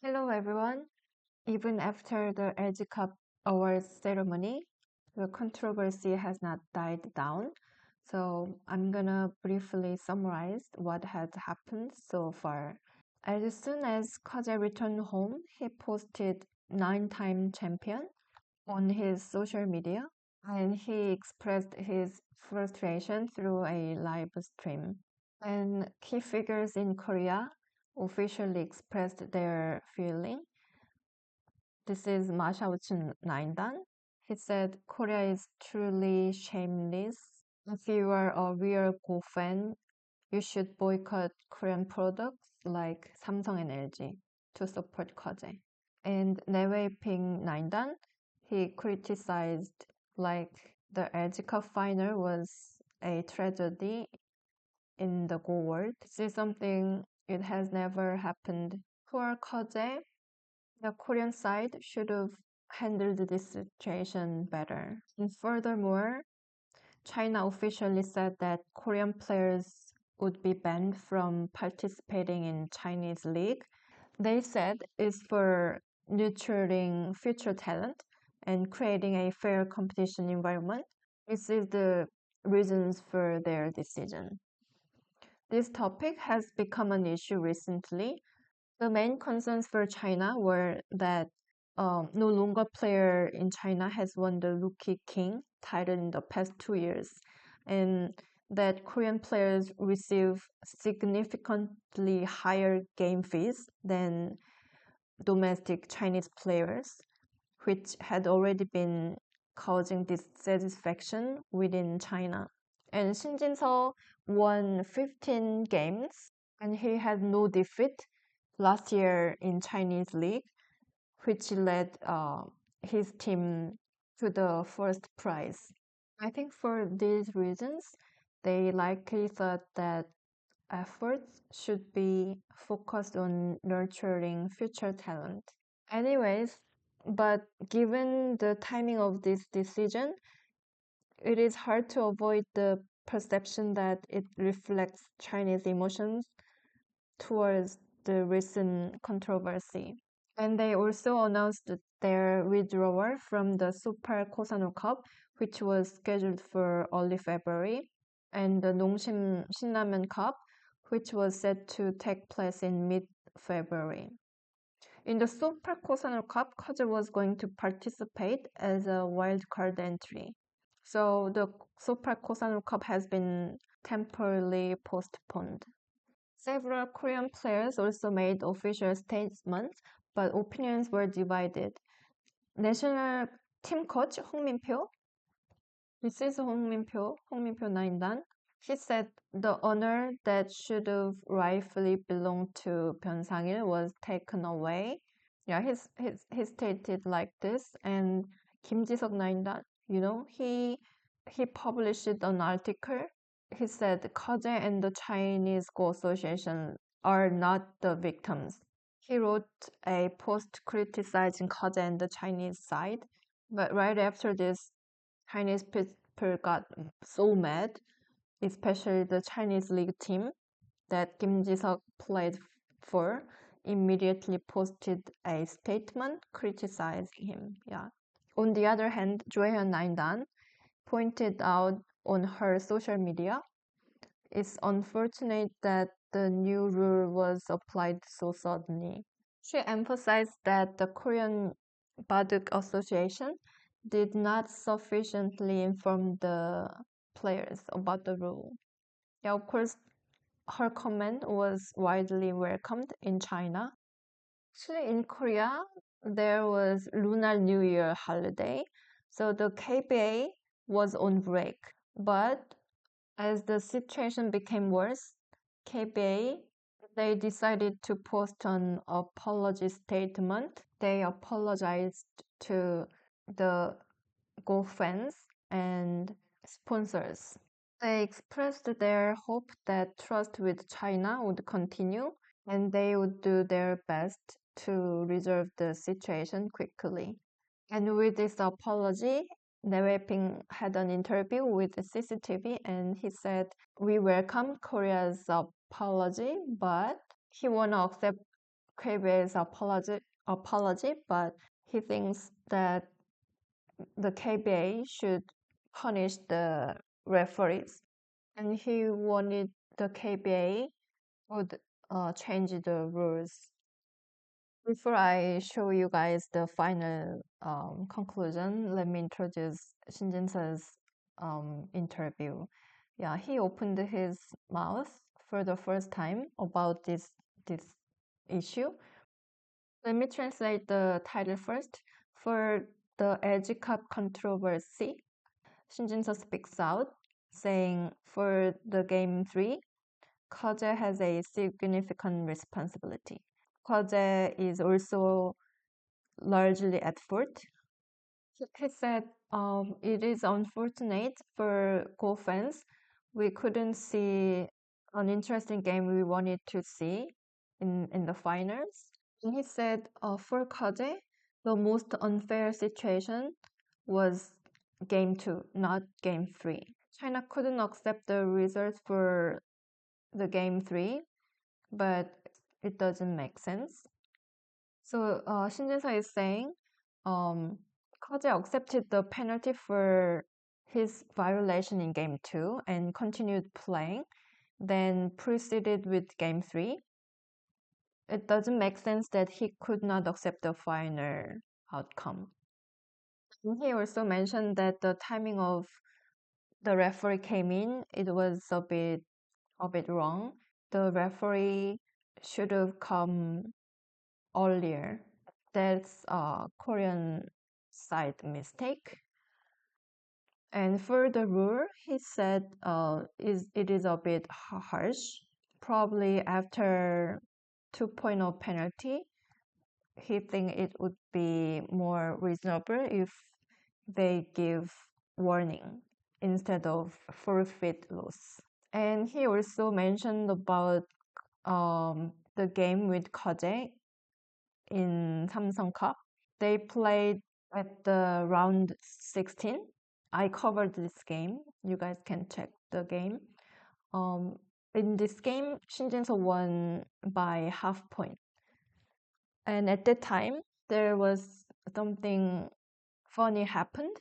Hello everyone. Even after the LG Cup awards ceremony, the controversy has not died down. So I'm gonna briefly summarize what had happened so far. As soon as Kaja returned home, he posted nine-time champion on his social media and he expressed his frustration through a live stream. And key figures in Korea officially expressed their feeling. This is Ma Xiaoqun Naindan. He said, Korea is truly shameless. If you are a real Go fan, you should boycott Korean products like Samsung and LG to support Koje. And Newei Ping Naindan, he criticized like the LG Cup final was a tragedy in the Go world. This is something it has never happened. For Koje, the Korean side should have handled this situation better. And furthermore, China officially said that Korean players would be banned from participating in Chinese league. They said it's for nurturing future talent and creating a fair competition environment. This is the reasons for their decision. This topic has become an issue recently. The main concerns for China were that no longer player in China has won the Rookie King title in the past 2 years, and that Korean players receive significantly higher game fees than domestic Chinese players, which had already been causing dissatisfaction within China. And Shin Jinseo won 15 games, and he had no defeat last year in Chinese league, which led his team to the first prize. I think for these reasons, they likely thought that efforts should be focused on nurturing future talent. Anyways, but given the timing of this decision, it is hard to avoid the perception that it reflects Chinese emotions towards the recent controversy. And they also announced their withdrawal from the Super Kosanur Cup, which was scheduled for early February, and the Nongshim Shinramen Cup, which was set to take place in mid-February. In the Super Kosanur Cup, Kaja was going to participate as a wildcard entry. So the Super Kosanur Cup has been temporarily postponed. Several Korean players also made official statements, but opinions were divided. National team coach Hong Min-pyo, this is Hong Min-pyo 9단. He said the honor that should have rightfully belonged to Byun Sang-il was taken away. Yeah, he stated like this, and Kim Ji-seok 9단, he published an article. He said Kaje and the Chinese Go Association are not the victims. He wrote a post criticizing Kaje and the Chinese side, but right after this, Chinese people got so mad, especially the Chinese league team that Kim Ji-seok played for, immediately posted a statement criticizing him. Yeah. On the other hand, Joehyun Naindan pointed out on her social media, it's unfortunate that the new rule was applied so suddenly. She emphasized that the Korean Baduk Association did not sufficiently inform the players about the rule. Yeah, of course, her comment was widely welcomed in China. Actually, in Korea, there was Lunar New Year holiday, so the KBA was on break. But as the situation became worse, KBA they decided to post an apology statement. They apologized to the Go fans and sponsors. They expressed their hope that trust with China would continue and they would do their best to resolve the situation quickly. And with this apology, Newei had an interview with the CCTV and he said, "We welcome Korea's apology, but he won't accept KBA's apology, but he thinks that the KBA should punish the referees, and he wanted the KBA would change the rules. Before I show you guys the final conclusion, let me introduce Shin Jinseo's interview. Yeah, he opened his mouth for the first time about this issue. Let me translate the title first. For the Edge Cup controversy, Shin Jinseo speaks out, saying for the game 3, Koje has a significant responsibility. Koje is also largely at fault. He said, it is unfortunate for Go fans. We couldn't see an interesting game we wanted to see in the finals. And he said, for Koje, the most unfair situation was game 2, not game 3. China couldn't accept the results for the game 3, but it doesn't make sense. So Shin Jinseo is saying Koje accepted the penalty for his violation in game 2 and continued playing, then proceeded with game 3. It doesn't make sense that he could not accept the final outcome. And he also mentioned that the timing of the referee came in, it was a bit wrong. The referee should have come earlier. That's a Korean side mistake. And for the rule, he said it is a bit harsh. Probably after 2.0 penalty, he think it would be more reasonable if they give warning instead of forfeit loss. And he also mentioned about the game with Koje in Samsung Cup. They played at the round 16. I covered this game. You guys can check the game. In this game, Shin Jinseo won by half point. And at that time, there was something funny happened.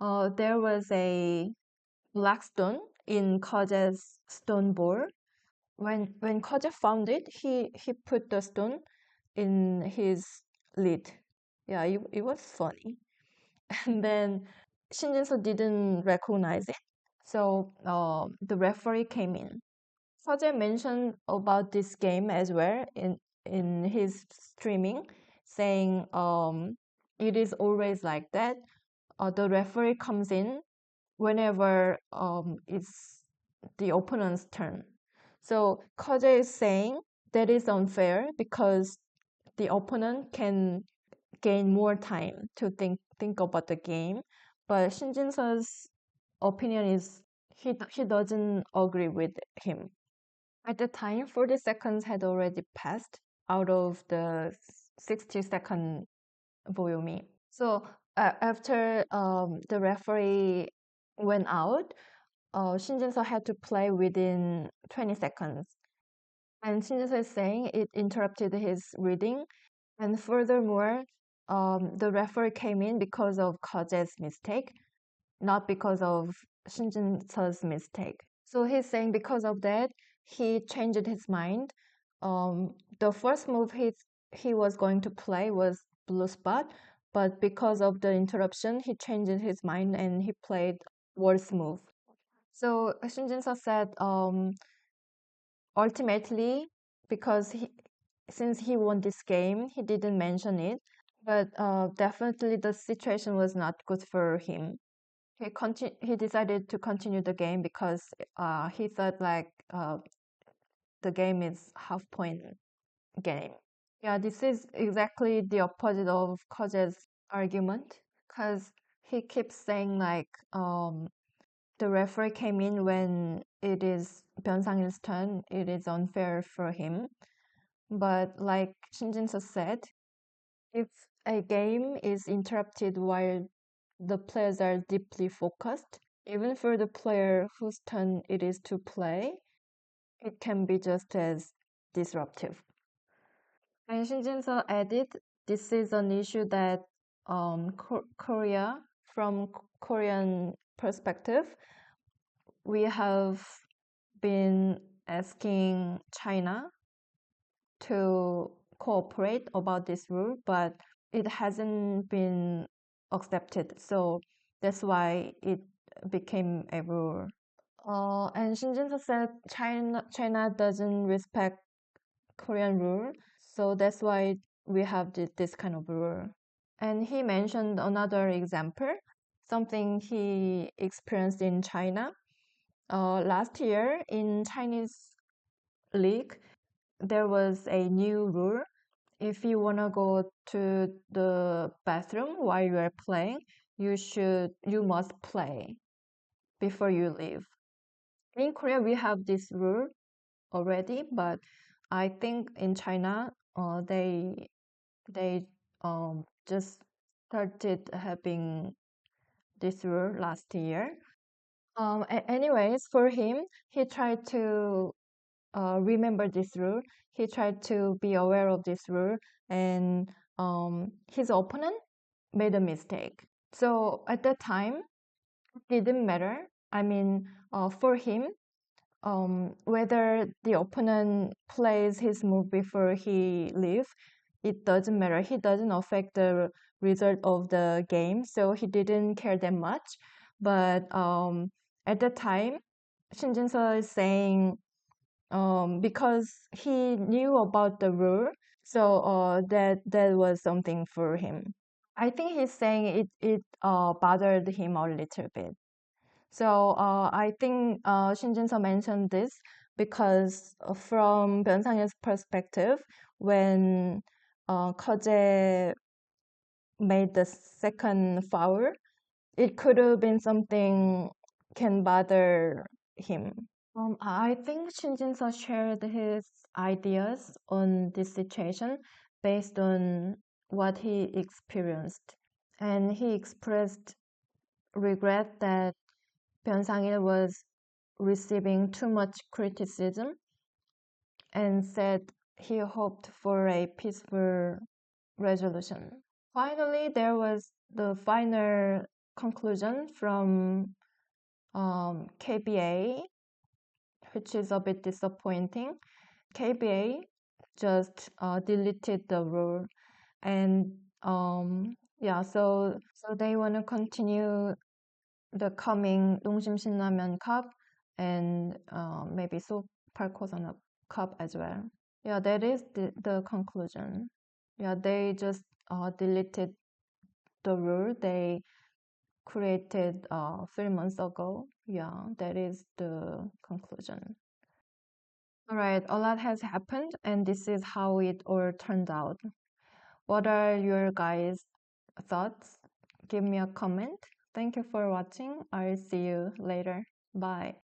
There was a black stone in Koje's stone ball. When Koje found it, he put the stone in his lid. Yeah, it was funny. And then Shin Jinseo didn't recognize it. So the referee came in. Koje mentioned about this game as well in his streaming, saying it is always like that. The referee comes in whenever it's the opponent's turn. So Koje is saying that is unfair because the opponent can gain more time to think about the game. But Shin Jinseo's opinion is he doesn't agree with him. At the time, 40 seconds had already passed out of the 60-second volume. So after the referee went out, Shin Jinseo had to play within 20 seconds. And Shin Jinseo is saying it interrupted his reading. And furthermore, the referee came in because of Koje's mistake, not because of Shin Jinseo's mistake. So he's saying because of that, he changed his mind. The first move he was going to play was blue spot, but because of the interruption, he changed his mind and he played worse move. So Shin Jinseo said, ultimately, because since he won this game, he didn't mention it, but definitely the situation was not good for him. He decided to continue the game because he thought like the game is half point game. Yeah, this is exactly the opposite of Koje's argument because he keeps saying like the referee came in when it is Byung-sang-il's turn, it is unfair for him. But like Shin Jinseo said, if a game is interrupted while the players are deeply focused, even for the player whose turn it is to play, it can be just as disruptive. And Shin Jinseo added, this is an issue that Korea, from Korean perspective, we have been asking China to cooperate about this rule, but it hasn't been accepted. So that's why it became a rule. And Shin Jinseo said China doesn't respect Korean rule, so that's why we have this kind of rule. And he mentioned another example, something he experienced in China. Last year in Chinese league, there was a new rule. If you want to go to the bathroom while you are playing, you must play before you leave. In Korea, we have this rule already, but I think in China, they just started having this rule last year. Anyways, for him, he tried to remember this rule. He tried to be aware of this rule, and his opponent made a mistake. So at that time, it didn't matter. I mean, for him, whether the opponent plays his move before he leaves, it doesn't matter. He doesn't affect the result of the game, so he didn't care that much. But at the time, Shin Jinseo is saying because he knew about the rule, so that was something for him. I think he's saying it bothered him a little bit. So I think Shin Jinseo mentioned this because from Byung-sang perspective, when Keje made the second foul, it could have been something can bother him. I think Shin Jinseo shared his ideas on this situation based on what he experienced, and he expressed regret that Byung-sang was receiving too much criticism and said he hoped for a peaceful resolution. Finally, there was the final conclusion from KBA, which is a bit disappointing. KBA just deleted the rule, and yeah, so they want to continue the coming 농심 신라면 cup and maybe 소팔코사나 cup as well. Yeah, that is the conclusion. Yeah, they just deleted the rule they created 3 months ago. Yeah, that is the conclusion. All right, a lot has happened, and this is how it all turned out. What are your guys' thoughts? Give me a comment. Thank you for watching. I'll see you later. Bye.